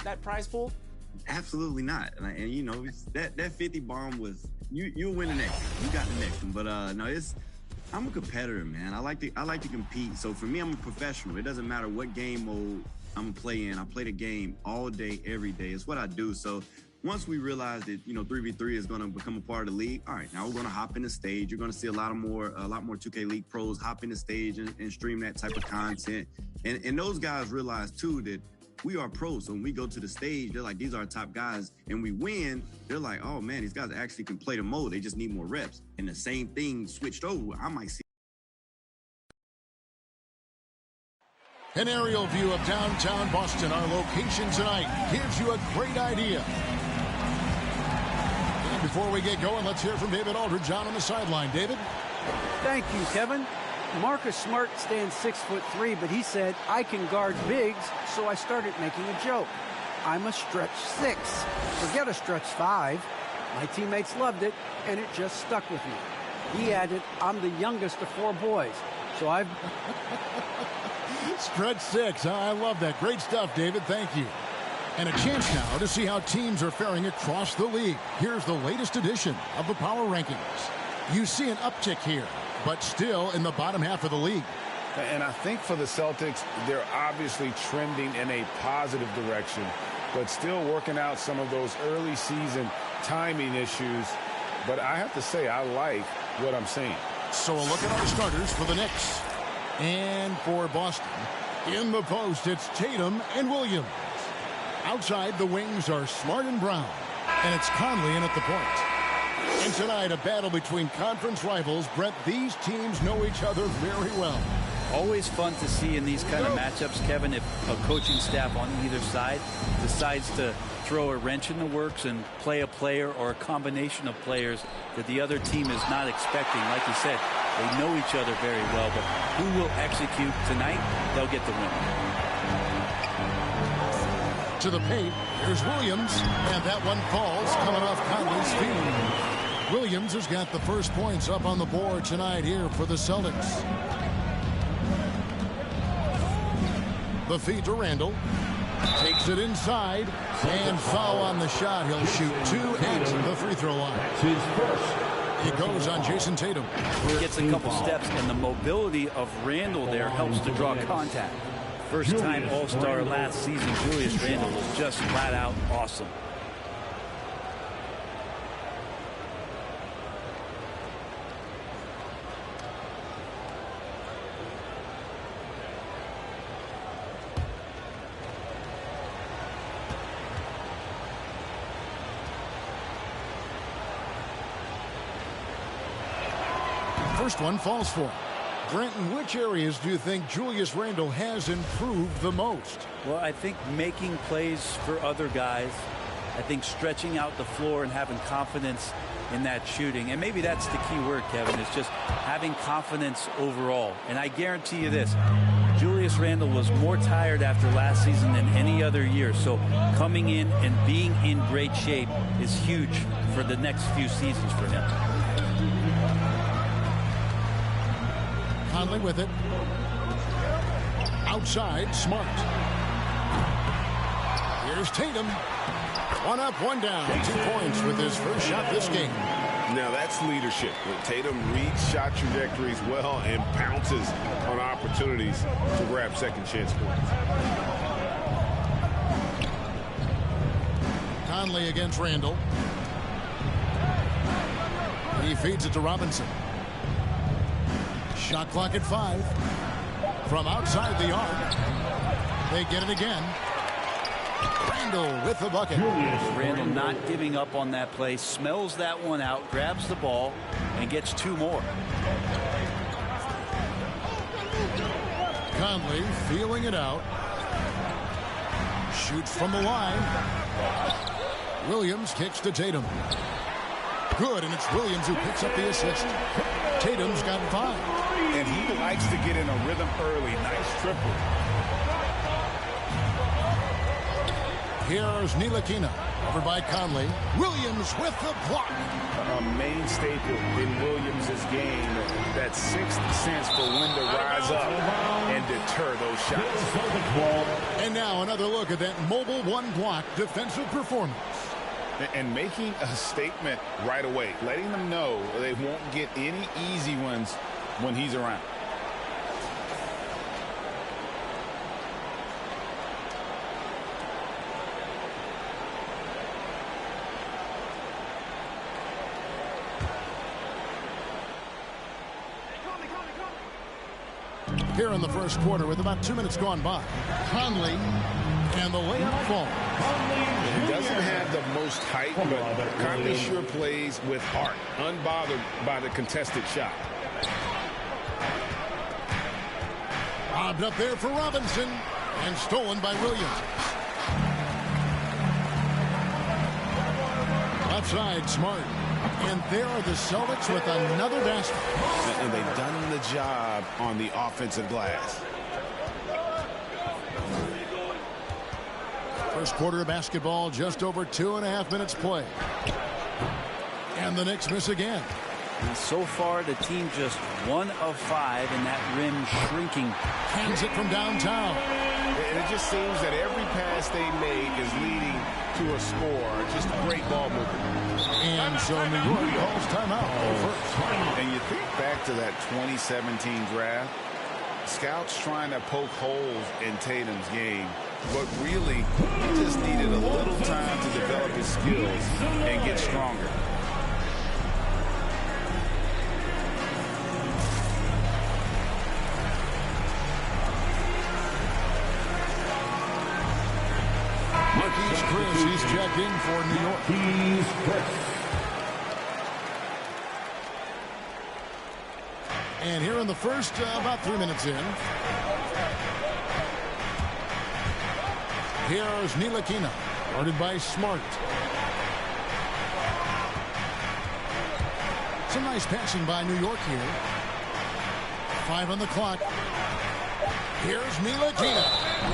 that prize pool? Absolutely not. And you know, that 50 bomb was you'll win the next one. You got the next one. But no, I'm a competitor, man. I like to compete. So for me, I'm a professional. It doesn't matter what game mode I'm playing. I play the game all day, every day. It's what I do. So once we realize that, you know, 3v3 is going to become a part of the league, all right, now we're going to hop in the stage. You're going to see a lot more 2K League pros hop in the stage and stream that type of content. And those guys realize too that we are pros. So when we go to the stage, they're like, these are our top guys, and we win. They're like, oh man, these guys actually can play the mode. They just need more reps. And the same thing switched over. I might see. An aerial view of downtown Boston, our location tonight, gives you a great idea. And before we get going, let's hear from David Aldridge on the sideline. David? Thank you, Kevin. Marcus Smart stands 6'3", but he said, I can guard bigs, so I started making a joke. I'm a stretch 6. Forget a stretch 5. My teammates loved it, and it just stuck with me. He added, I'm the youngest of 4 boys, so I've... Stretch 6. I love that. Great stuff, David. Thank you. And a chance now to see how teams are faring across the league. Here's the latest edition of the Power Rankings. You see an uptick here, but still in the bottom half of the league. And I think for the Celtics, they're obviously trending in a positive direction, but still working out some of those early season timing issues. But I have to say, I like what I'm seeing. So a look at our starters for the Knicks. And for Boston, in the post, it's Tatum and Williams. Outside, the wings are Smart and Brown. And it's Conley in at the point. And tonight, a battle between conference rivals. Brett, these teams know each other very well. Always fun to see in these kind of matchups, Kevin, if a coaching staff on either side decides to throw a wrench in the works and play a player or a combination of players that the other team is not expecting. Like you said, they know each other very well, but who will execute tonight, they'll get the win. To the paint, here's Williams, and that one falls coming off Conley's feet. Williams has got the first points up on the board tonight here for the Celtics. The feed to Randall. Takes it inside, and foul on the shot. He'll shoot 2 at the free throw line. He goes on Jason Tatum. Gets a couple steps, and the mobility of Randall there helps to draw contact. First-time All-Star last season, Julius Randall was just flat out awesome. First one falls for him. Brent, in which areas do you think Julius Randle has improved the most? Well, I think making plays for other guys. I think stretching out the floor and having confidence in that shooting. And maybe that's the key word, Kevin, is just having confidence overall. And I guarantee you this, Julius Randle was more tired after last season than any other year. So coming in and being in great shape is huge for the next few seasons for him. Conley with it. Outside, Smart. Here's Tatum. One up, one down. 2 points with his first shot this game. Now that's leadership. When Tatum reads shot trajectories well and pounces on opportunities to grab second chance points. Conley against Randall. He feeds it to Robinson. Shot clock at 5. From outside the arc. They get it again. Randall with the bucket. Randall not giving up on that play. Smells that one out. Grabs the ball and gets 2 more. Conley feeling it out. Shoots from the line. Williams kicks to Tatum. Good, and it's Williams who picks up the assist. Tatum's got 5. And he likes to get in a rhythm early. Nice triple. Here's Ntilikina. Over by Conley. Williams with the block. A main staple in Williams' game. That 6th sense for when to rise up and deter those shots. And now another look at that mobile one-block defensive performance. And making a statement right away, letting them know they won't get any easy ones when he's around. Here in the first quarter with about 2 minutes gone by. Conley and the layup fall. He doesn't have the most height, but Conley sure plays with heart, unbothered by the contested shot. Lobbed up there for Robinson and stolen by Williams. Outside, Smart. And there are the Celtics with another basket. And they've done the job on the offensive glass. First quarter of basketball, just over 2.5 minutes play. And the Knicks miss again. And so far, the team just 1 of 5 in that rim shrinking. Hands it from downtown. And it just seems that every pass they make is leading to a score. Just great ball movement. And so New York calls timeout. And you think back to that 2017 draft, scouts trying to poke holes in Tatum's game, but really he just needed a little time to develop his skills and get stronger. Marquise Chris, he's checked in for New York. And here in the first, about 3 minutes in. Here's Ntilikina, guarded by Smart. Some nice passing by New York here. 5 on the clock. Here's Ntilikina.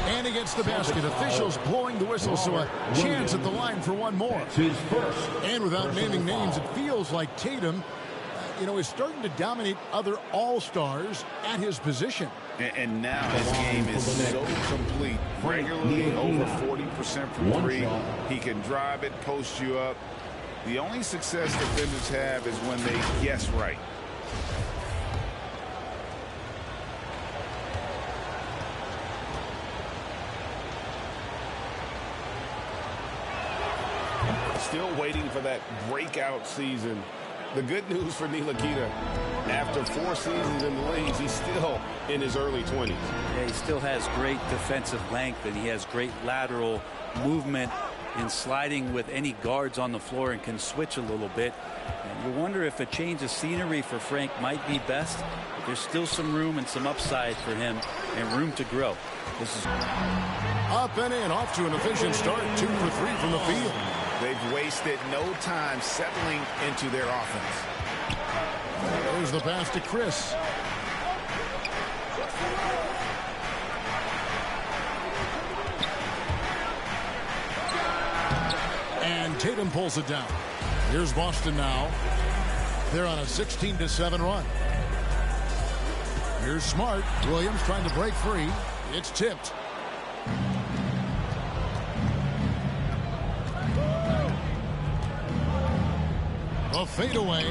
And he gets the basket. Officials blowing the whistle, so a chance at the line for one more. And without naming names, it feels like Tatum, is starting to dominate other all-stars at his position. And now his game is so complete. Regularly over 40% from three. He can drive it, post you up. The only success defenders have is when they guess right. Still waiting for that breakout season. The good news for Ntilikina, after 4 seasons in the league, he's still in his early 20s. Yeah, he still has great defensive length, and he has great lateral movement in sliding with any guards on the floor and can switch a little bit. And you wonder if a change of scenery for Frank might be best. But there's still some room and some upside for him and room to grow. This is up and in, off to an efficient start. 2 for 3 from the field. They've wasted no time settling into their offense. There's the pass to Chris. And Tatum pulls it down. Here's Boston now. They're on a 16-7 run. Here's Smart. Williams trying to break free. It's tipped. A fadeaway.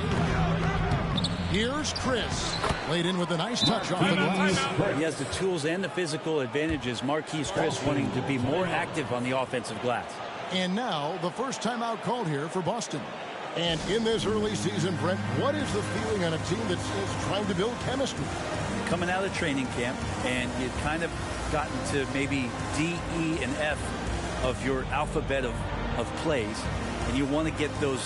Here's Chris. Laid in with a nice touch off the glass. He has the tools and the physical advantages. Marquise Chris wanting to be more active on the offensive glass. And now the first timeout called here for Boston. And in this early season, Brent, what is the feeling on a team that's trying to build chemistry? Coming out of training camp, and you've kind of gotten to maybe D, E, and F of your alphabet of plays, and you want to get those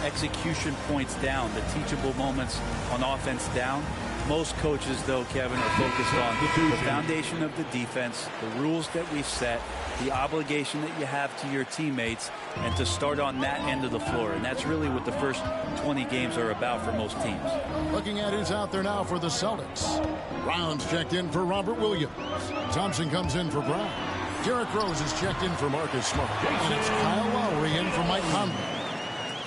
execution points down, the teachable moments on offense down. Most coaches, though, Kevin, are focused on the foundation of the defense, the rules that we've set, the obligation that you have to your teammates, and to start on that end of the floor. And that's really what the first 20 games are about for most teams. Looking at who's out there now for the Celtics. Brown's checked in for Robert Williams. Thompson comes in for Brown. Derrick Rose is checked in for Marcus Smart. And it's Kyle Lowry in for Mike Conley.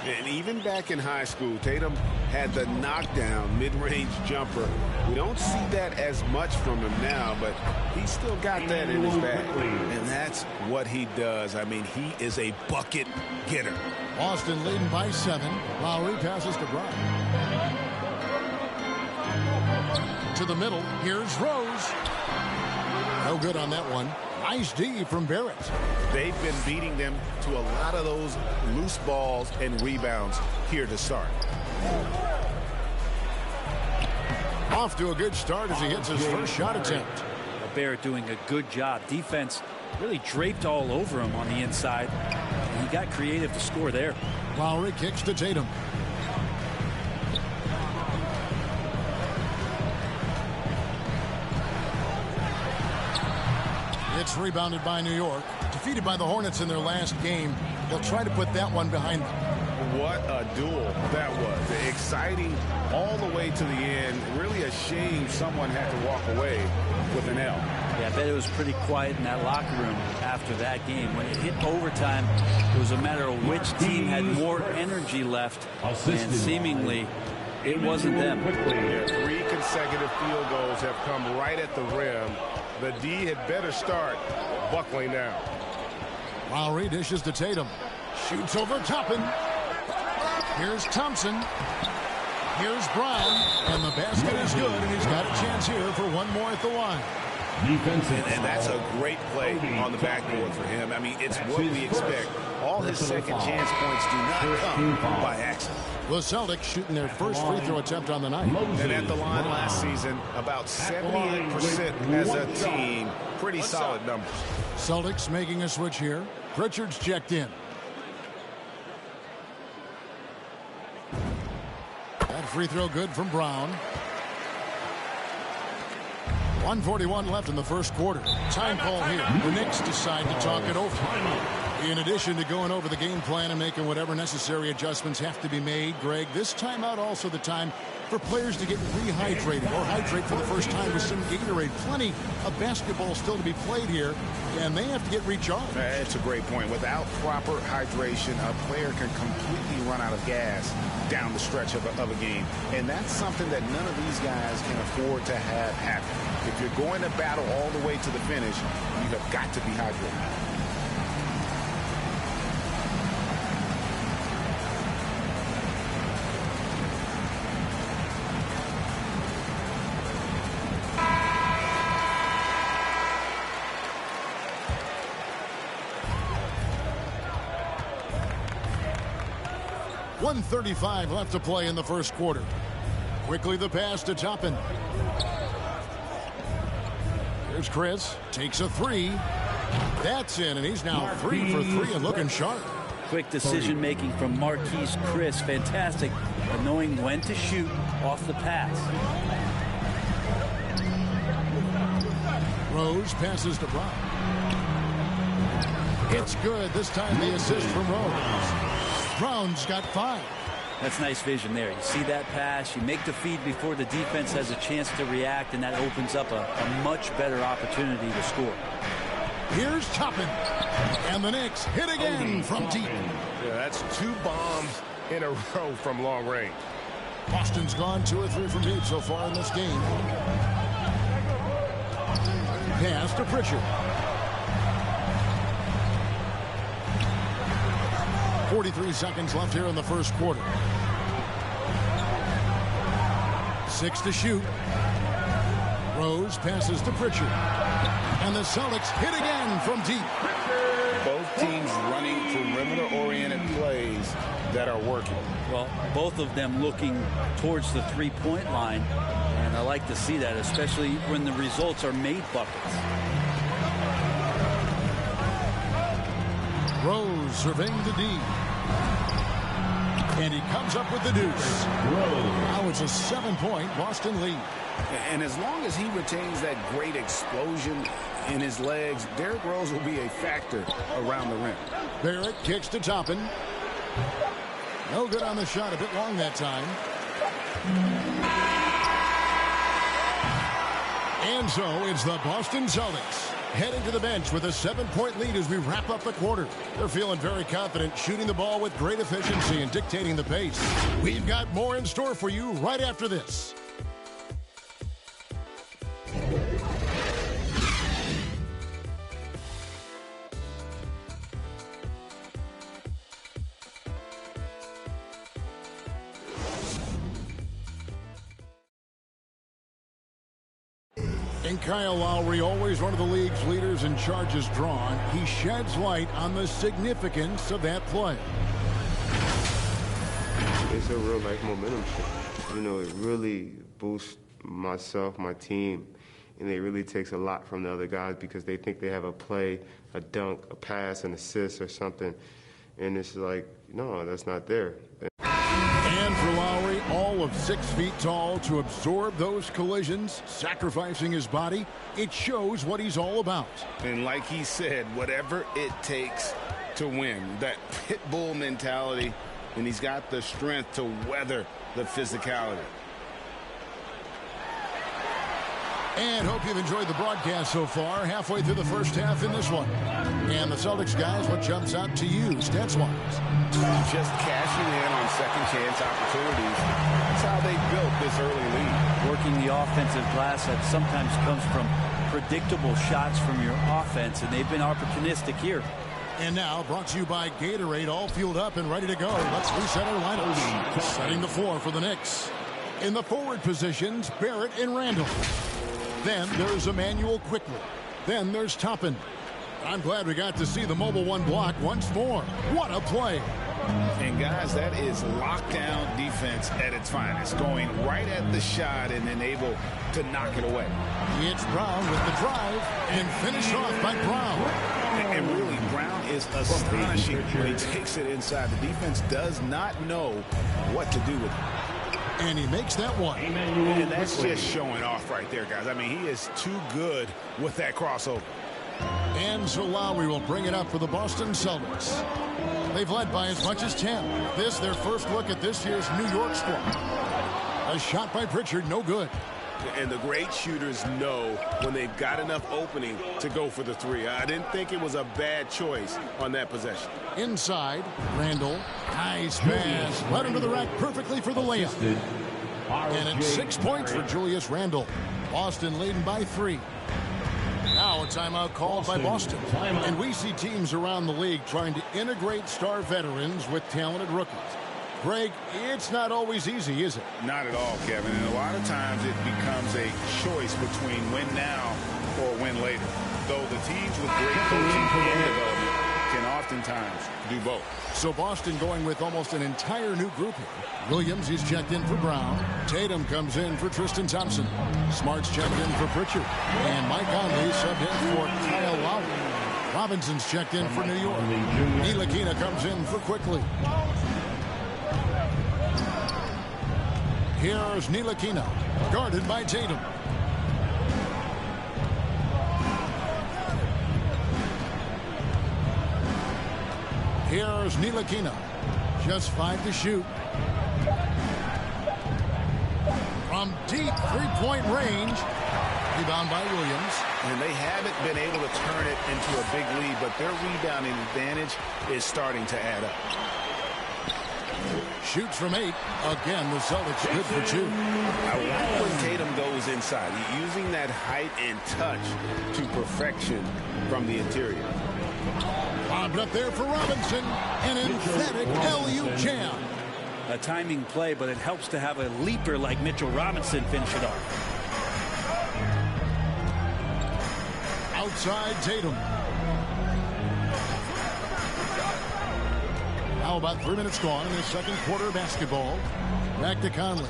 And even back in high school, Tatum had the knockdown mid-range jumper. We don't see that as much from him now, but he's still got that in his bag. And that's what he does. I mean, he is a bucket getter. Boston leading by 7. Lowry passes to Brown. To the middle. Here's Rose. No good on that one. Nice D from Barrett. They've been beating them to a lot of those loose balls and rebounds here to start. Off to a good start as he hits his first shot attempt. Barrett doing a good job. Defense really draped all over him on the inside. And he got creative to score there. Lowry kicks to Tatum. It's rebounded by New York. Defeated by the Hornets in their last game. They'll try to put that one behind them. What a duel that was. Exciting all the way to the end. Really a shame someone had to walk away with an L. Yeah, I bet it was pretty quiet in that locker room after that game. When it hit overtime, it was a matter of which team had more energy left. And seemingly, it wasn't them. Yeah, 3 consecutive field goals have come right at the rim. The D had better start buckling down. Lowry dishes to Tatum. Shoots over Toppin. Here's Thompson. Here's Brown. And the basket is good, and he's got a chance here for one more at the line. And that's a great play on the backboard for him. I mean, it's what we expect. All his second chance points do not come by accident. The Celtics shooting their first free throw attempt on the night. And at the line last season, about 78% as a team. Pretty solid numbers. Celtics making a switch here. Pritchard's checked in. That free throw good from Brown. 1:41 left in the first quarter. Time call here. The Knicks decide to talk it over. In addition to going over the game plan and making whatever necessary adjustments have to be made, Greg, this timeout also the time for players to get rehydrated or hydrate for the first time with some Gatorade. Plenty of basketball still to be played here, and they have to get recharged. That's a great point. Without proper hydration, a player can completely run out of gas down the stretch of a game. And that's something that none of these guys can afford to have happen. If you're going to battle all the way to the finish, you have got to be hydrated. .135 left to play in the first quarter. Quickly the pass to Toppin. Here's Chris. Takes a 3. That's in, and he's now 3 for 3 and looking sharp. Quick decision making from Marquise Chris. Fantastic at knowing when to shoot off the pass. Rose passes to Brown. It's good. This time the assist from Rose. Brown's got 5. That's nice vision there. You see that pass, you make the feed before the defense has a chance to react, and that opens up a much better opportunity to score. Here's Toppin. And the Knicks hit again from deep. Yeah, that's 2 bombs in a row from long range. Boston's gone 2 or 3 from deep so far in this game. Pass to Pritchard. 43 seconds left here in the first quarter. 6 to shoot. Rose passes to Pritchard. And the Celtics hit again from deep. Both teams running perimeter-oriented plays that are working. Well, both of them looking towards the three-point line. And I like to see that, especially when the results are made buckets. Rose surveying the D. And he comes up with the deuce. Now it's a 7-point Boston lead. And as long as he retains that great explosion in his legs, Derrick Rose will be a factor around the rim. Barrett kicks to Toppin. No good on the shot, a bit long that time. And so it's the Boston Celtics heading to the bench with a 7-point lead as we wrap up the quarter. They're feeling very confident, shooting the ball with great efficiency and dictating the pace. We've got more in store for you right after this. And Kyle Lowry, always one of the league's leaders in charges drawn, he sheds light on the significance of that play. It's a real life momentum shift. You know, it really boosts myself, my team, and it really takes a lot from the other guys because they think they have a play, a dunk, a pass, an assist or something, and it's like, no, that's not there. And for Lowry, all of 6 feet tall, to absorb those collisions, sacrificing his body, it shows what he's all about. And like he said, whatever it takes to win, that pit bull mentality, and he's got the strength to weather the physicality. And hope you've enjoyed the broadcast so far, halfway through the first half in this one. And the Celtics guys, what jumps out to you, stats-wise? Just cashing in on second-chance opportunities. That's how they built this early lead. Working the offensive glass that sometimes comes from predictable shots from your offense, and they've been opportunistic here. And now, brought to you by Gatorade, all fueled up and ready to go. Let's reset our lineups. Setting the floor for the Knicks. In the forward positions, Barrett and Randall. Then there's Emmanuel quickly. Then there's Toppin. I'm glad we got to see the mobile one block once more. What a play. And guys, that is lockdown defense at its finest. Going right at the shot and then able to knock it away. It's Brown with the drive and finished off by Brown. And really, Brown is astonishing when he takes it inside. The defense does not know what to do with it. And he makes that one. And that's just showing off right there, guys. I mean, he is too good with that crossover. And so Lowry will bring it up for the Boston Celtics. They've led by as much as 10. This, their first look at this year's New York squad. A shot by Pritchard, no good. And the great shooters know when they've got enough opening to go for the three. I didn't think it was a bad choice on that possession. Inside, Randall. Nice pass. Right under the rack perfectly for the layup. And it's 6 points for Julius Randle. Boston leading by 3. Now a timeout called by Boston. And we see teams around the league trying to integrate star veterans with talented rookies. Greg, it's not always easy, is it? Not at all, Kevin. And a lot of times it becomes a choice between win now or win later. Though the teams with great coaching and development can oftentimes do both. So Boston going with almost an entire new group here. Williams is checked in for Brown. Tatum comes in for Tristan Thompson. Smart's checked in for Pritchard. And Mike Conley subbed in for Kyle Lowry. Robinson's checked in for New York. Ntilikina comes in for Quickly. Here's Ntilikina, guarded by Tatum. Here's Ntilikina, just 5 to shoot. From deep three-point range, rebound by Williams. And they haven't been able to turn it into a big lead, but their rebounding advantage is starting to add up. Shoots from 8. Again, the Celtics good for 2. I like when Tatum goes inside. He's using that height and touch to perfection from the interior. Bobbed up there for Robinson. An emphatic LU jam. A timing play, but it helps to have a leaper like Mitchell Robinson finish it off. Outside Tatum. Now about 3 minutes gone in the second quarter of basketball. Back to Conley.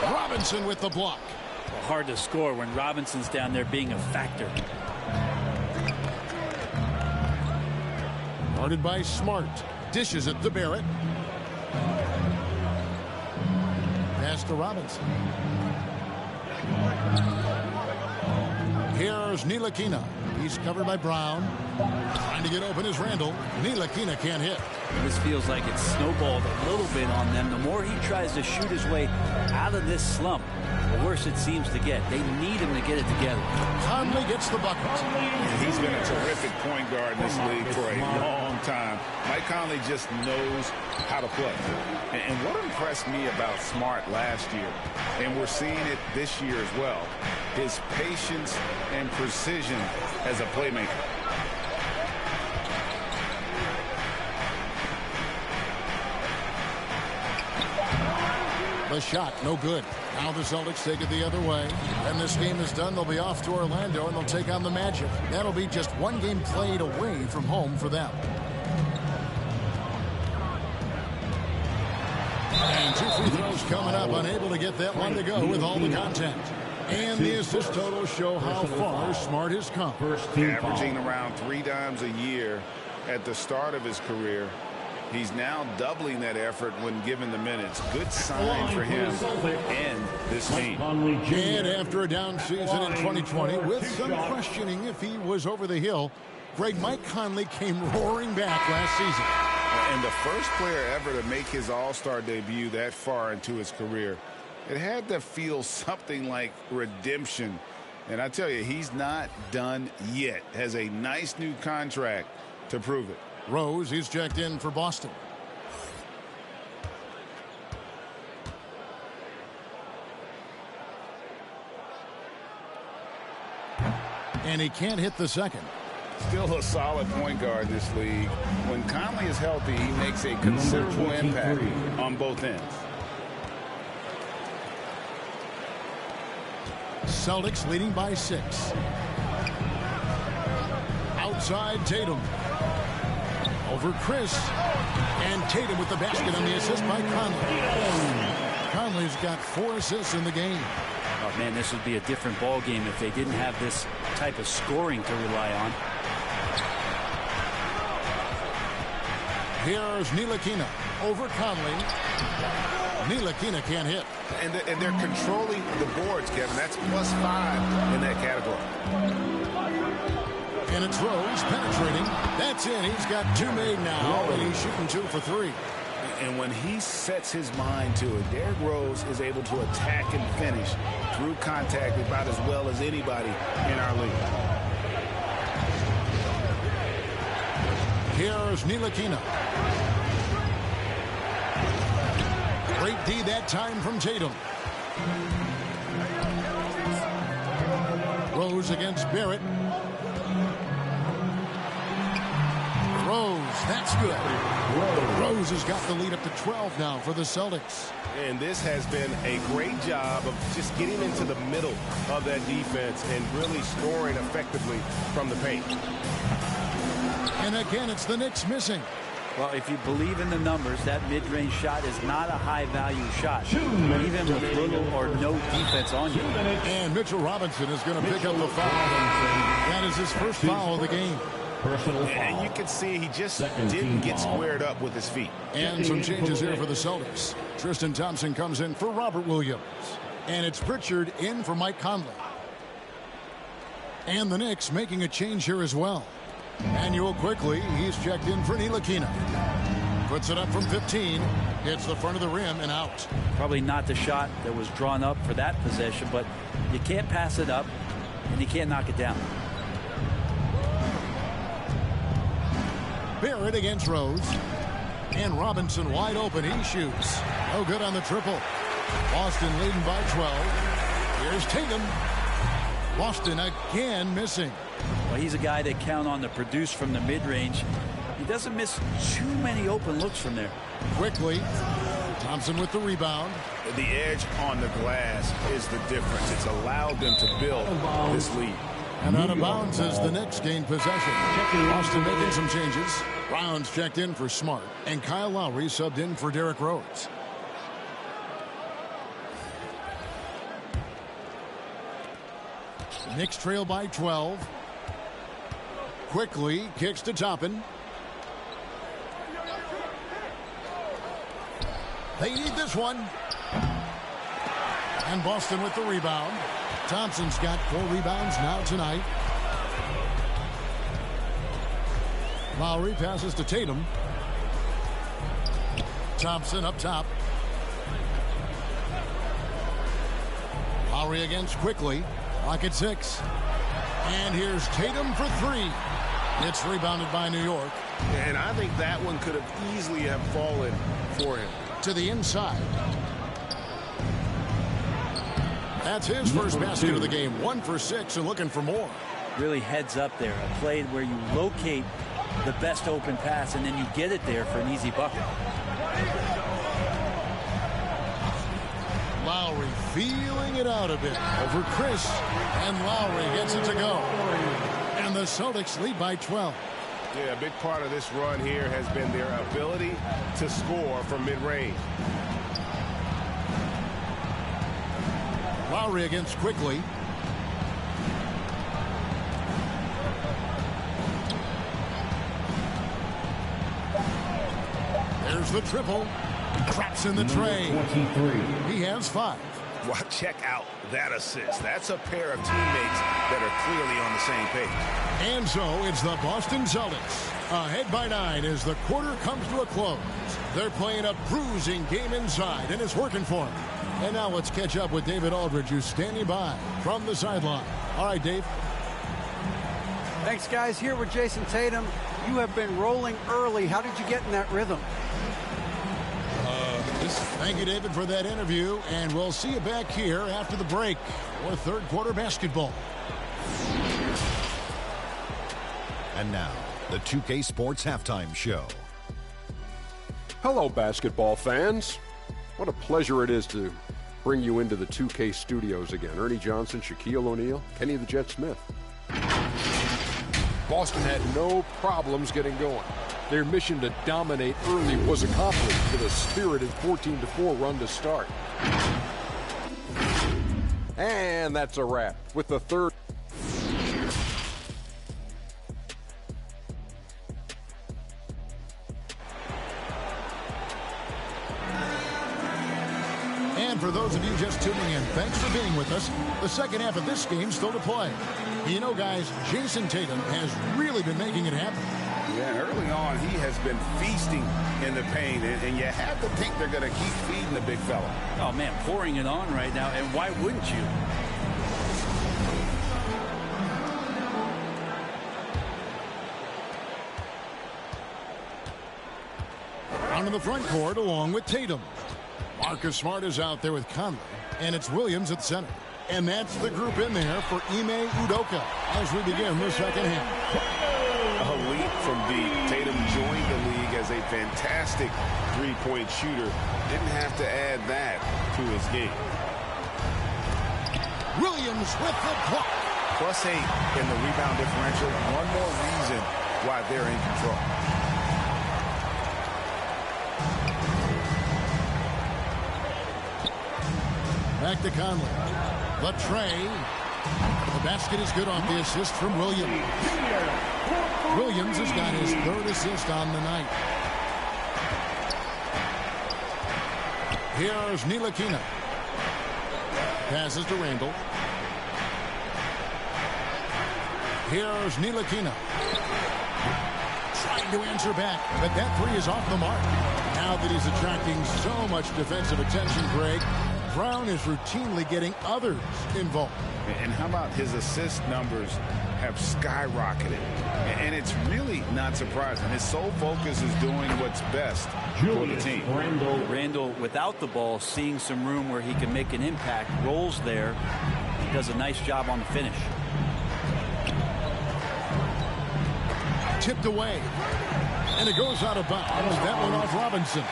Robinson with the block. Well, hard to score when Robinson's down there being a factor. Guarded by Smart. Dishes it to Barrett. Pass to Robinson. Here's Here's Ntilikina. He's covered by Brown. Trying to get open is Randall. Ntilikina can't hit. This feels like it's snowballed a little bit on them. The more he tries to shoot his way out of this slump, the worse it seems to get. They need him to get it together. Conley gets the bucket. And he's been a terrific point guard in this league for a long time. Mike Conley just knows how to play. And what impressed me about Smart last year, and we're seeing it this year as well, his patience and precision as a playmaker. The shot, no good. Now the Celtics take it the other way. When this game is done, they'll be off to Orlando, and they'll take on the Magic. That'll be just one game played away from home for them. And 2 free throws coming up, unable to get that one to go with all the contact. And the assist totals show how far Smart has come. Averaging around 3 dimes a year at the start of his career. He's now doubling that effort when given the minutes. Good sign for him and this team. And after a down season in 2020, with some questioning if he was over the hill, Mike Conley came roaring back last season. And the first player ever to make his All-Star debut that far into his career. It had to feel something like redemption. And I tell you, he's not done yet. Has a nice new contract to prove it. Rose, he's checked in for Boston. And he can't hit the second. Still a solid point guard in this league. When Conley is healthy, he makes a considerable impact on both ends. Celtics leading by 6. Outside Tatum. Over Chris. And Tatum with the basket on the assist by Conley. Conley's got 4 assists in the game. Oh, man, this would be a different ball game if they didn't have this type of scoring to rely on. Here's Ntilikina over Conley. Ntilikina can't hit. And they're controlling the boards, Kevin. That's +5 in that category. And it's Rose penetrating. That's in. He's got 2 made now, and he's shooting 2 for 3. And when he sets his mind to it, Derrick Rose is able to attack and finish through contact about as well as anybody in our league. Here's Ntilikina. Great D that time from Tatum. Rose against Barrett. Rose, that's good. Rose has got the lead up to 12 now for the Celtics. And this has been a great job of just getting into the middle of that defense and really scoring effectively from the paint. And again, it's the Knicks missing. Well, if you believe in the numbers, that mid-range shot is not a high-value shot, even with little or no defense on you. And Mitchell Robinson is going to pick up the foul. That is his first foul of the game. And you can see he just didn't get squared up with his feet. And some changes here for the Celtics. Tristan Thompson comes in for Robert Williams. And it's Pritchard in for Mike Conley. And the Knicks making a change here as well. Manuel quickly, he's checked in for Ntilikina. Puts it up from 15. Hits the front of the rim and out. Probably not the shot that was drawn up for that possession, but you can't pass it up and you can't knock it down. Barrett against Rose. And Robinson wide open. He shoots. No good on the triple. Boston leading by 12. Here's Tatum. Boston again missing. Well, he's a guy that count on to produce from the mid-range. He doesn't miss too many open looks from there. Quickly, Thompson with the rebound. The edge on the glass is the difference. It's allowed them to build this lead. And out of bounds as the Knicks gain possession. Boston making some changes. Brown's checked in for Smart. And Kyle Lowry subbed in for Derrick Rose. Knicks trail by 12. Quickly kicks to Toppin. They need this one. And Boston with the rebound. Thompson's got 4 rebounds now tonight. Lowry passes to Tatum. Thompson up top. Lowry against quickly. Clock at 6. And here's Tatum for 3. It's rebounded by New York. And I think that one could have easily have fallen for him. To the inside. That's his first basket of the game. 1 for 6 and looking for more. Really heads up there. A play where you locate the best open pass and then you get it there for an easy bucket. Lowry feeling it out a bit over Chris. And Lowry gets it to go. And the Celtics lead by 12. Yeah, a big part of this run here has been their ability to score from mid-range. Lowry against quickly. There's the triple. Traps in the tray. He has 5. Well, check out that assist. That's a pair of teammates that are clearly on the same page. And so it's the Boston Celtics ahead by 9 as the quarter comes to a close. They're playing a bruising game inside, and it's working for them. And now let's catch up with David Aldridge, who's standing by from the sideline. All right, Dave. Thanks, guys. Here with Jason Tatum. You have been rolling early. How did you get in that rhythm? Thank you, David, for that interview. And we'll see you back here after the break for third quarter basketball. And now, the 2K Sports Halftime Show. Hello, basketball fans. What a pleasure it is to bring you into the 2K studios again. Ernie Johnson, Shaquille O'Neal, Kenny the Jet Smith. Boston had no problems getting going. Their mission to dominate early was accomplished with a spirited 14-4 run to start. And that's a wrap with the third. And for those of you just tuning in, thanks for being with us. The second half of this game still to play. You know, guys, Jason Tatum has really been making it happen. Yeah, early on, he has been feasting in the paint, and you have to think they're going to keep feeding the big fella. Oh, man, pouring it on right now, and why wouldn't you? Out in the front court along with Tatum. Marcus Smart is out there with Conley, and it's Williams at center. And that's the group in there for Ime Udoka as we begin the second half. A leap from deep. Tatum joined the league as a fantastic three-point shooter. Didn't have to add that to his game. Williams with the block. +8 in the rebound differential. One more reason why they're in control. Back to Conley. The tray. The basket is good off the assist from Williams. Williams has got his 3rd assist on the night. Here's Ntilikina. Passes to Randall. Here's Ntilikina. Trying to answer back, but that 3 is off the mark. Now that he's attracting so much defensive attention, Greg, Brown is routinely getting others involved. And how about his assist numbers have skyrocketed? And it's really not surprising. His sole focus is doing what's best for the team. Randall, without the ball, seeing some room where he can make an impact, rolls there. He does a nice job on the finish. Tipped away. And it goes out of bounds. That one off Robinson.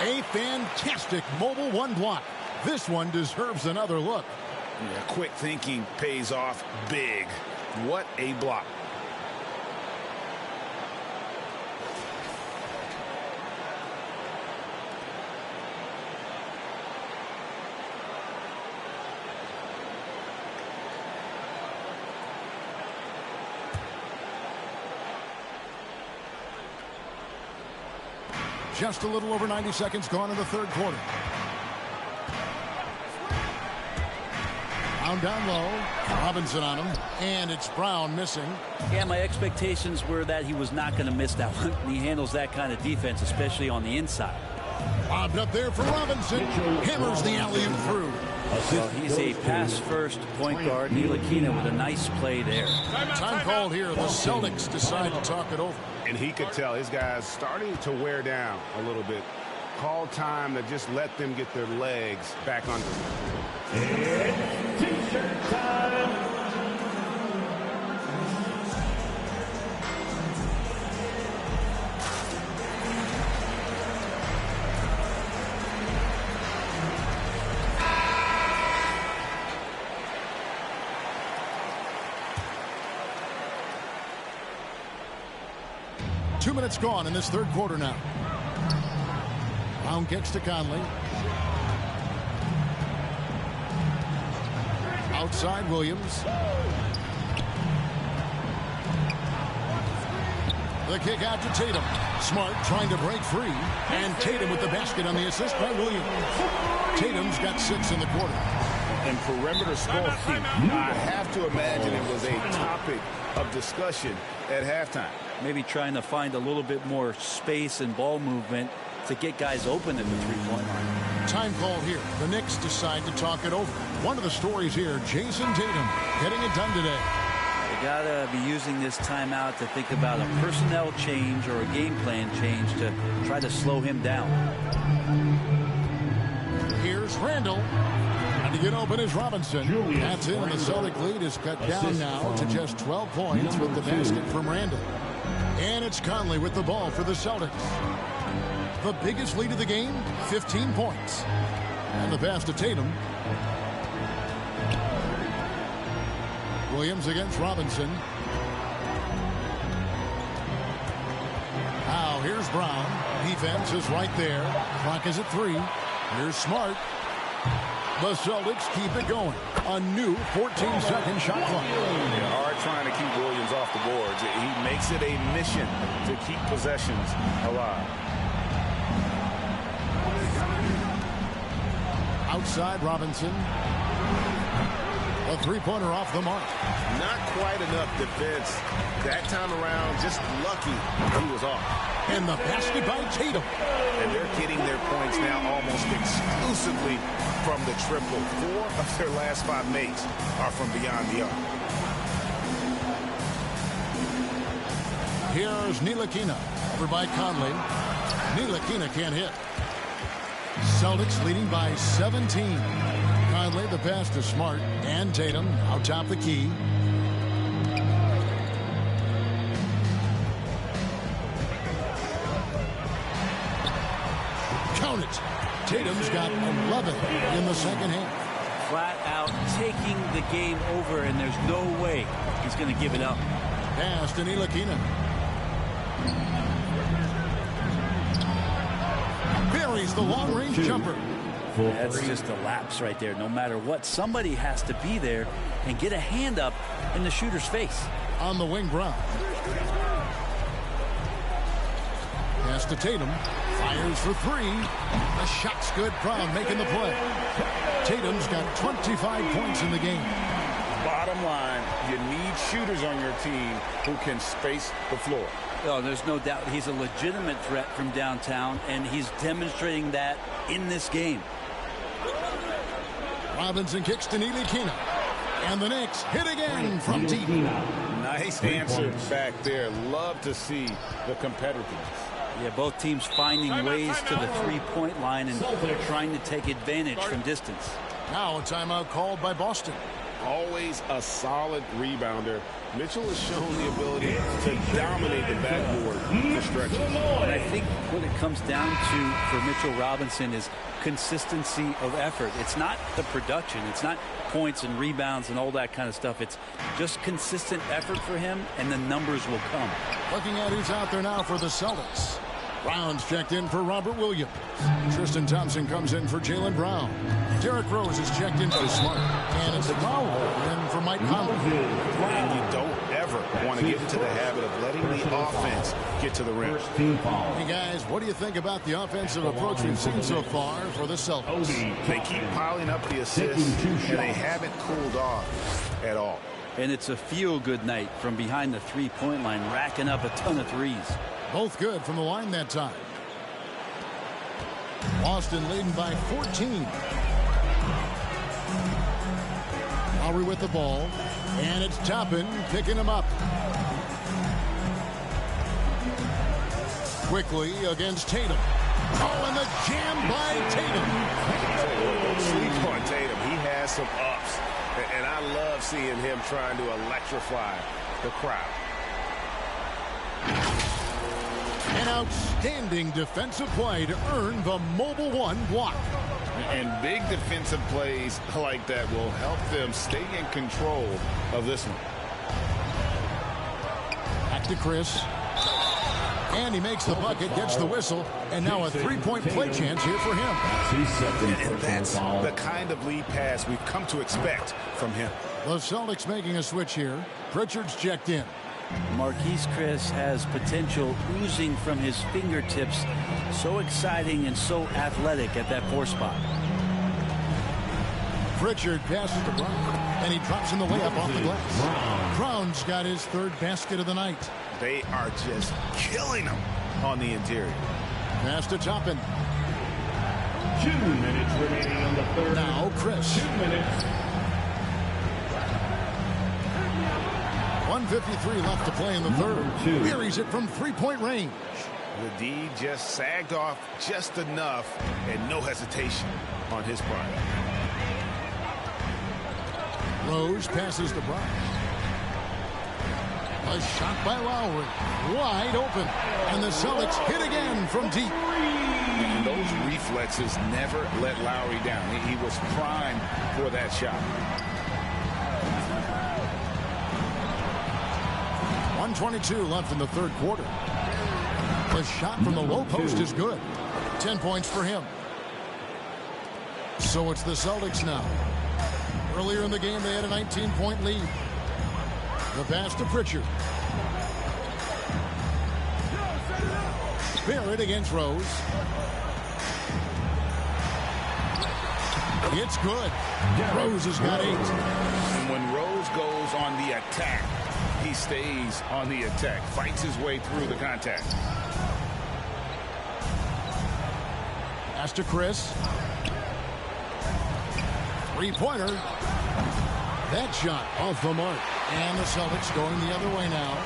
A fantastic mobile 1 block. This one deserves another look. Yeah, quick thinking pays off big. What a block. Just a little over 90 seconds gone in the third quarter. Brown down low. Robinson on him. And it's Brown missing. Yeah, my expectations were that he was not going to miss that one. He handles that kind of defense, especially on the inside. Lobbed up there for Robinson. Hammers the alley-oop through. Well, he's a pass-first point guard. Ntilikina with a nice play there. Time called here. The Celtics decide to talk it over. And he could tell his guys starting to wear down a little bit. Call time to just let them get their legs back under them. It's T-shirt time. Two minutes gone in this third quarter now. Brown kicks to Conley. Outside Williams. The kick out to Tatum. Smart trying to break free. And Tatum with the basket on the assist by Williams. Tatum's got 6 in the quarter. And perimeter scoring, I have to imagine it was a topic of discussion at halftime. Maybe trying to find a little bit more space and ball movement to get guys open at the three-point line. Time call here. The Knicks decide to talk it over. One of the stories here, Jason Tatum getting it done today. They got to be using this timeout to think about a personnel change or a game plan change to try to slow him down. Here's Randall. And to get open is Robinson. That's it, and the Celtic lead is cut down now to just 12 points with the basket from Randall. And it's Conley with the ball for the Celtics. The biggest lead of the game, 15 points. And the pass to Tatum. Williams against Robinson. Now here's Brown. Defense is right there. Clock is at 3. Here's Smart. The Celtics keep it going. A new 14-second shot clock. Hard trying to keep Williams off the boards. He makes it a mission to keep possessions alive. Outside Robinson. A three-pointer off the mark. Not quite enough defense. That time around, just lucky he was off. And the basket by Tatum. And they're getting their points now almost exclusively from the triple. 4 of their last 5 makes are from beyond the arc. Here's Ntilikina. Over by Conley. Ntilikina can't hit. Celtics leading by 17. Conley, the pass to Smart and Tatum out top the key. Count it. Tatum's got 11 in the second half. Flat out taking the game over, and there's no way he's going to give it up. Pass to Ntilikina. Buries the long-range jumper. That's just a lapse right there. No matter what, somebody has to be there and get a hand up in the shooter's face. On the wing, Brown. Pass to Tatum. Fires for 3. The shot's good. Brown making the play. Tatum's got 25 points in the game. Bottom line, you need shooters on your team who can space the floor. Oh, there's no doubt he's a legitimate threat from downtown, and he's demonstrating that in this game. Robinson kicks to Ntilikina. And the Knicks hit again from deep. Nice answer back there. Love to see the competitiveness. Yeah, both teams finding ways to the three-point line and trying to take advantage from distance. Now a timeout called by Boston. Always a solid rebounder. Mitchell has shown the ability to dominate the backboard for stretches. And I think what it comes down to for Mitchell Robinson is consistency of effort. It's not the production. It's not points and rebounds and all that kind of stuff. It's just consistent effort for him, and the numbers will come. Looking at who's out there now for the Celtics. Brown's checked in for Robert Williams. Tristan Thompson comes in for Jaylen Brown. Derrick Rose is checked in for Smart. And it's Brown in for Mike Conley. And you don't ever never want to get into the habit of letting the offense get to the rim. Hey, guys, what do you think about the offensive approach we've seen so far for the Celtics? They keep piling up the assists, and they haven't cooled off at all. And it's a feel-good night from behind the three-point line, racking up a ton of threes. Both good from the line that time. Boston leading by 14. Lowry with the ball, and it's Toppin picking him up. Quickly against Tatum. Oh, and the jam by Tatum. Don't sleep on Tatum. He has some ups, and I love seeing him trying to electrify the crowd. An outstanding defensive play to earn the mobile one block. And big defensive plays like that will help them stay in control of this one. Back to Chris. And he makes the bucket, gets the whistle, and now a three-point play chance here for him. And that's the kind of lead pass we've come to expect from him. The Celtics making a switch here. Pritchard's checked in. Marquise Chris has potential oozing from his fingertips. So exciting and so athletic at that 4 spot. Pritchard passes to Brown, and he drops in the layup off the glass. Brown's got his 3rd basket of the night. They are just killing them on the interior. Pass to Toppin. 2 minutes remaining on the third. Now Chris. 2 minutes. 1:53 left to play in the third. Buries it from 3-point range. The D just sagged off just enough, and no hesitation on his part. Rose passes to Brown. A shot by Lowry. Wide open. And the Celtics hit again from deep. And those reflexes never let Lowry down. He was primed for that shot. 1:22 left in the third quarter. The shot from the low post is good. 10 points for him. So it's the Celtics now. Earlier in the game, they had a 19-point lead. The pass to Pritchard. Barrett against Rose. It's good. Rose has got 8. And when Rose goes on the attack, he stays on the attack, fights his way through the contact. Pass to Chris. 3-pointer. That shot off the mark. And the Celtics going the other way now.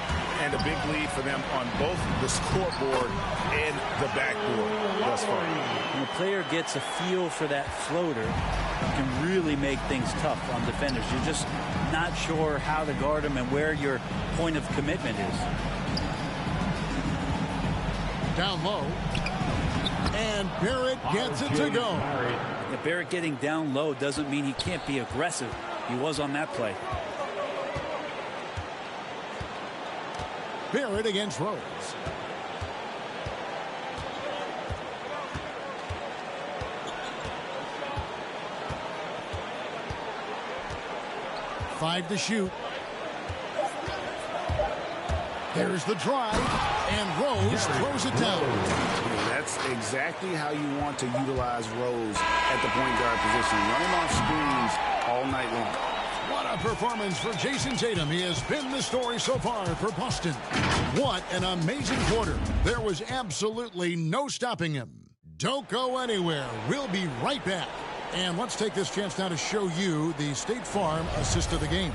And a big lead for them on both the scoreboard and the backboard thus far. When a player gets a feel for that floater, it can really make things tough on defenders. You're just not sure how to guard them and where your point of commitment is. Down low. And Barrett gets it to go. If Barrett getting down low doesn't mean he can't be aggressive. He was on that play. Barrett against Rose. Five to shoot. There's the drive, and Rose throws it down. That's exactly how you want to utilize Rose at the point guard position. Run him off screens all night long. What a performance for Jason Tatum. He has been the story so far for Boston. What an amazing quarter. There was absolutely no stopping him. Don't go anywhere. We'll be right back. And let's take this chance now to show you the State Farm assist of the game.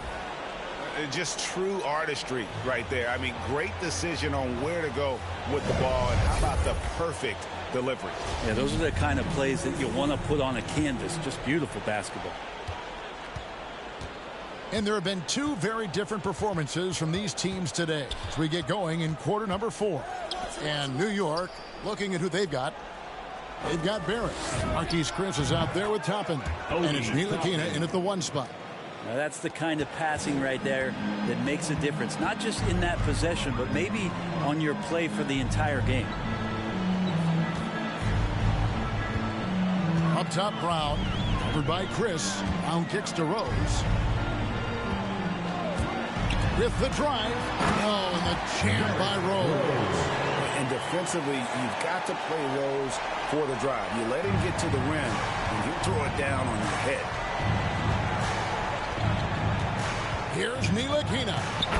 Just true artistry right there. I mean, great decision on where to go with the ball. And how about the perfect delivery? Yeah, those are the kind of plays that you want to put on a canvas. Just beautiful basketball. And there have been 2 very different performances from these teams today as we get going in quarter number 4. And New York, looking at who they've got Barrett. Marquise Chris is out there with Toppin. And it's Ntilikina in at the 1 spot. Now that's the kind of passing right there that makes a difference. Not just in that possession, but maybe on your play for the entire game. Up top, Brown. Covered by Chris. Brown kicks to Rose. with the drive. Oh, and the jam by Rose. And defensively, you've got to play Rose for the drive. You let him get to the rim, and you throw it down on your head. Here's Ntilikina.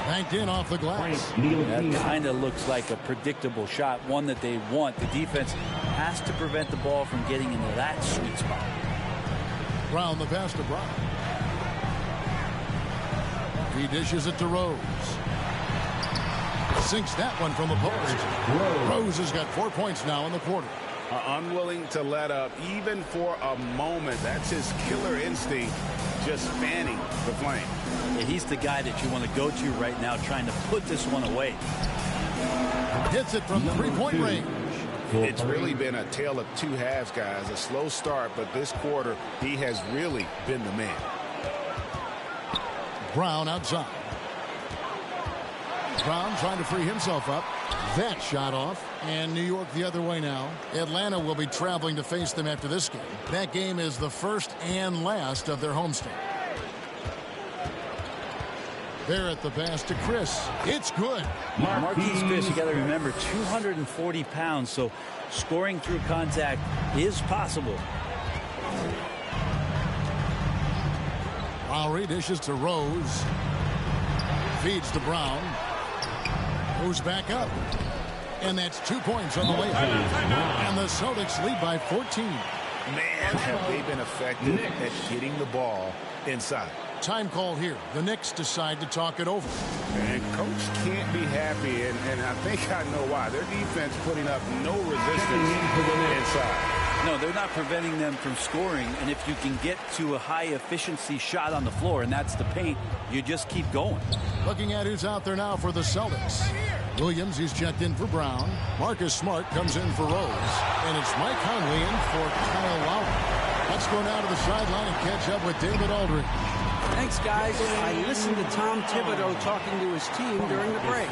Banked in off the glass. That kind of looks like a predictable shot, one that they want. The defense has to prevent the ball from getting into that sweet spot. Brown the pass to Brown. He dishes it to Rose. Sinks that one from the post. Rose has got 4 points now in the quarter. Unwilling to let up even for a moment. That's his killer instinct, just fanning the flame. Yeah, he's the guy that you want to go to right now, trying to put this one away. Hits it from 3-point range. It's really been a tale of two halves, guys. A slow start, but this quarter, he has really been the man. Brown outside. Brown trying to free himself up. That shot off. And New York the other way now. Atlanta will be traveling to face them after this game. That game is the first and last of their homestand. There at the pass to Chris. It's good. Marquise Chris, you got to remember, 240 pounds, so scoring through contact is possible. Lowry dishes to Rose. Feeds to Brown. Moves back up. And that's 2 points on the way. And the Celtics lead by 14. Man, have they been effective at getting the ball inside. Time call here. The Knicks decide to talk it over. And coach can't be happy, and I think I know why. Their defense putting up no resistance inside. No, they're not preventing them from scoring, and if you can get to a high-efficiency shot on the floor, and that's the paint, you just keep going. Looking at who's out there now for the Celtics. Williams, he's checked in for Brown. Marcus Smart comes in for Rose. And it's Mike Conley in for Kyle Lowry. Let's go now to the sideline and catch up with David Aldridge. Thanks, guys. I listened to Tom Thibodeau talking to his team during the break.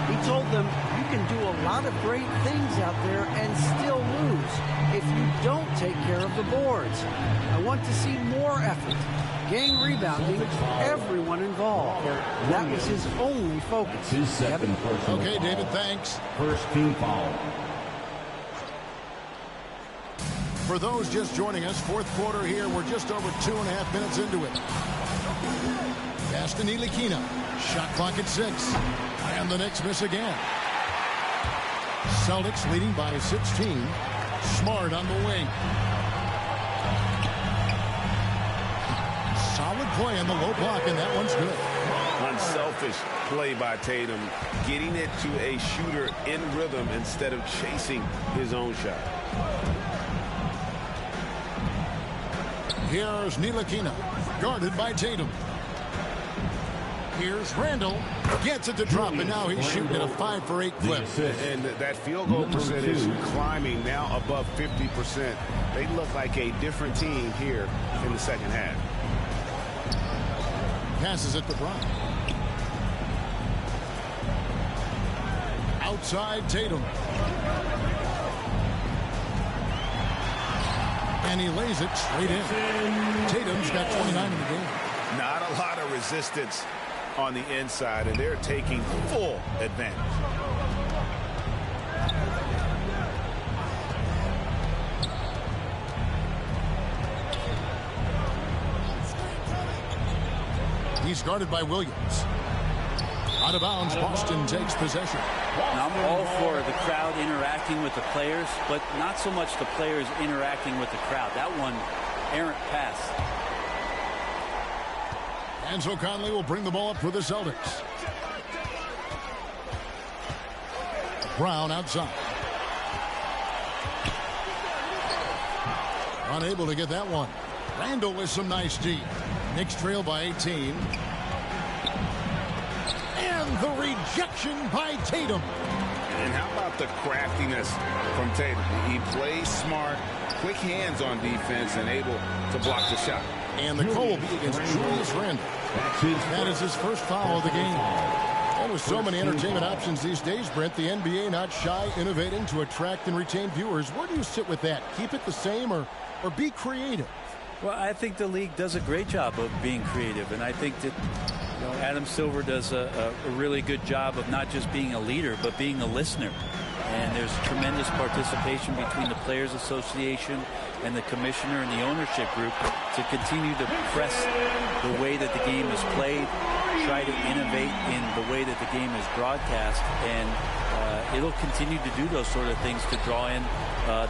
He told them, you can do a lot of great things out there and still lose if you don't take care of the boards. I want to see more effort. Gang rebounding, everyone involved. That was his only focus. Okay, David, thanks. First team foul. For those just joining us, fourth quarter here. We're just over 2.5 minutes into it. Pass to Ntilikina. Shot clock at 6. And the Knicks miss again. Celtics leading by 16. Smart on the wing. Solid play in the low block, and that one's good. Unselfish play by Tatum, getting it to a shooter in rhythm instead of chasing his own shot. Here's Ntilikina, guarded by Tatum. Here's Randall, gets it to drop, and now he's shooting at a 5 for 8 clip. And that field goal percentage climbing now above 50%. They look like a different team here in the second half. Passes it to Brown. Outside Tatum. And he lays it straight in. Tatum's got 29 in the game. Not a lot of resistance on the inside, and they're taking full advantage. He's guarded by Williams. Out of bounds, Boston takes possession. Now, I'm all for the crowd interacting with the players, but not so much the players interacting with the crowd. That one, errant pass. And so Conley will bring the ball up for the Celtics. Brown outside. Unable to get that one. Randall with some nice D. Knicks trail by 18. And the rejection by Tatum. And how about the craftiness from Tatum? He plays smart, quick hands on defense, and able to block the shot. And the call will be against Julius Randle. That is his first foul of the game. And with so many entertainment options these days, Brent, the NBA not shy, innovating to attract and retain viewers. Where do you sit with that? Keep it the same or be creative? Well, I think the league does a great job of being creative, and I think that Adam Silver does a really good job of not just being a leader, but being a listener. And there's tremendous participation between the Players Association and the commissioner and the ownership group to continue to press the way that the game is played, try to innovate in the way that the game is broadcast, and it'll continue to do those sort of things to draw in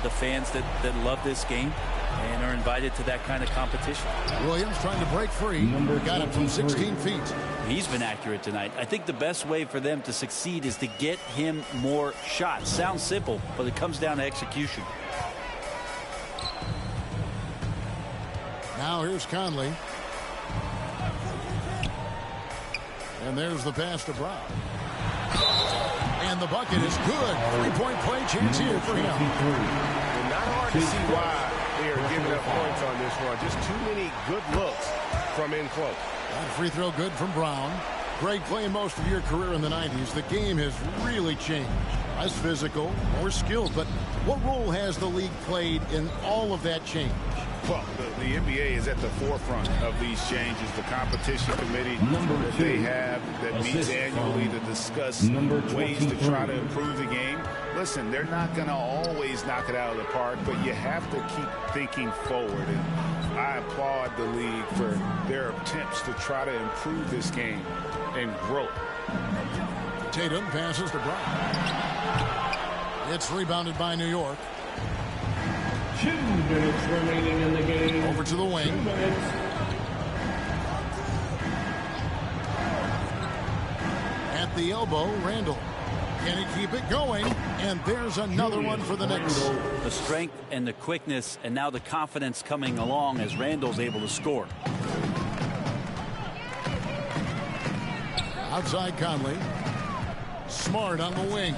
the fans that love this game and are invited to that kind of competition. Williams trying to break free. Got him from 16 feet. He's been accurate tonight. I think the best way for them to succeed is to get him more shots. Sounds simple, but it comes down to execution. Now here's Conley. And there's the pass to Brown. And the bucket is good. Three-point play chance here for him. And not hard to see why they are giving up points on this run. Just too many good looks from in close. That free throw good from Brown. Greg, playing most of your career in the 90s, the game has really changed. Less physical, more skilled, but what role has the league played in all of that change? Well, the NBA is at the forefront of these changes. The competition committee that they have that meets annually to discuss ways to try to improve the game. Listen, they're not going to always knock it out of the park, but you have to keep thinking forward. And I applaud the league for their attempts to try to improve this game and grow it. Tatum passes to Brown. It's rebounded by New York. 2 minutes remaining in the game. Over to the wing. 2 minutes. At the elbow, Randall. Can he keep it going? And there's another one for the Knicks. The strength and the quickness, and now the confidence coming along as Randall's able to score. Outside Conley. Smart on the wing.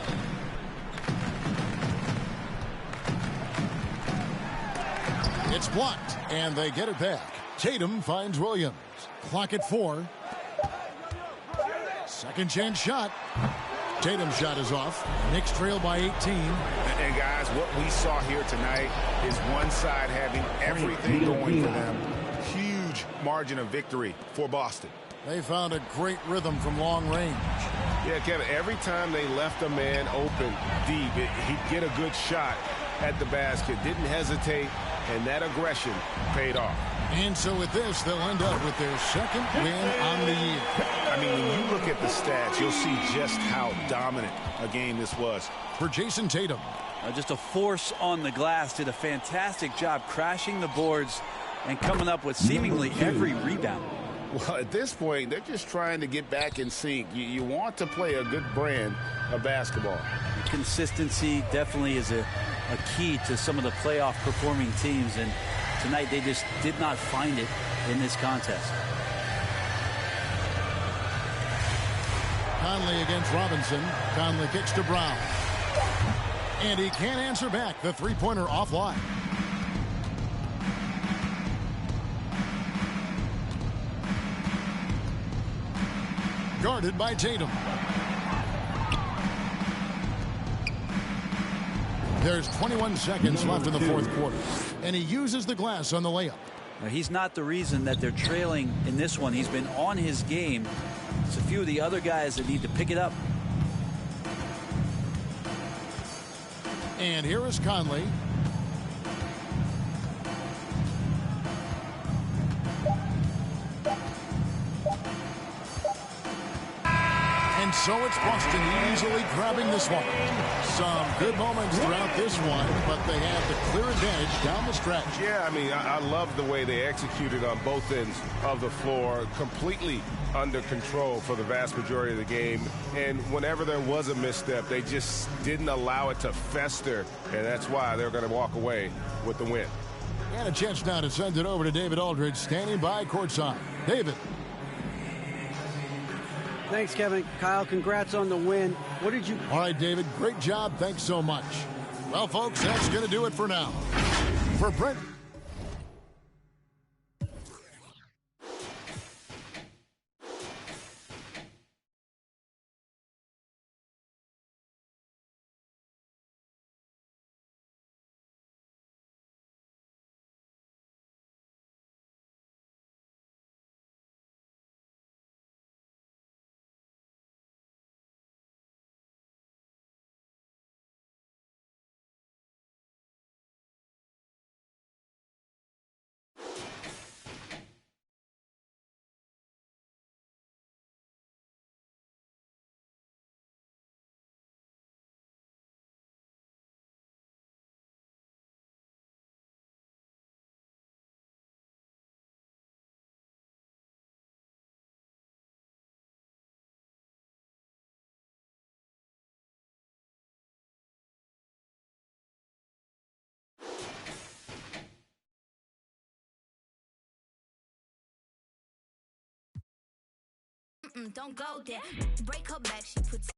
It's blocked, and they get it back. Tatum finds Williams. Clock at 4. Second chance shot. Tatum's shot is off. Knicks trail by 18. And guys, what we saw here tonight is one side having everything going for them. Huge margin of victory for Boston. They found a great rhythm from long range. Yeah, Kevin, every time they left a man open deep, he'd get a good shot at the basket. Didn't hesitate, and that aggression paid off. And so with this, they'll end up with their second win on the year. I mean, when you look at the stats, you'll see just how dominant a game this was. For Jason Tatum. Just a force on the glass. Did a fantastic job crashing the boards and coming up with seemingly every rebound. Well, at this point, they're just trying to get back in sync. You want to play a good brand of basketball. Consistency definitely is a key to some of the playoff performing teams, and tonight they just did not find it in this contest. Conley against Robinson. Conley kicks to Brown. And he can't answer back. The three-pointer offline. Guarded by Tatum. There's 21 seconds left in the fourth quarter. And he uses the glass on the layup. Now, he's not the reason that they're trailing in this one. He's been on his game. It's a few of the other guys that need to pick it up. And here is Conley. And so it's Boston easily grabbing this one. Some good moments throughout this one, but they have the clear advantage down the stretch. Yeah, I mean, I love the way they executed on both ends of the floor, completely under control for the vast majority of the game. And whenever there was a misstep, they just didn't allow it to fester, and that's why they're going to walk away with the win. And a chance now to send it over to David Aldridge, standing by courtside. David. Thanks, Kevin. Kyle, congrats on the win. What did you... All right, David, great job. Thanks so much. Well, folks, that's going to do it for now. For Brent... don't go there. Break her back, she puts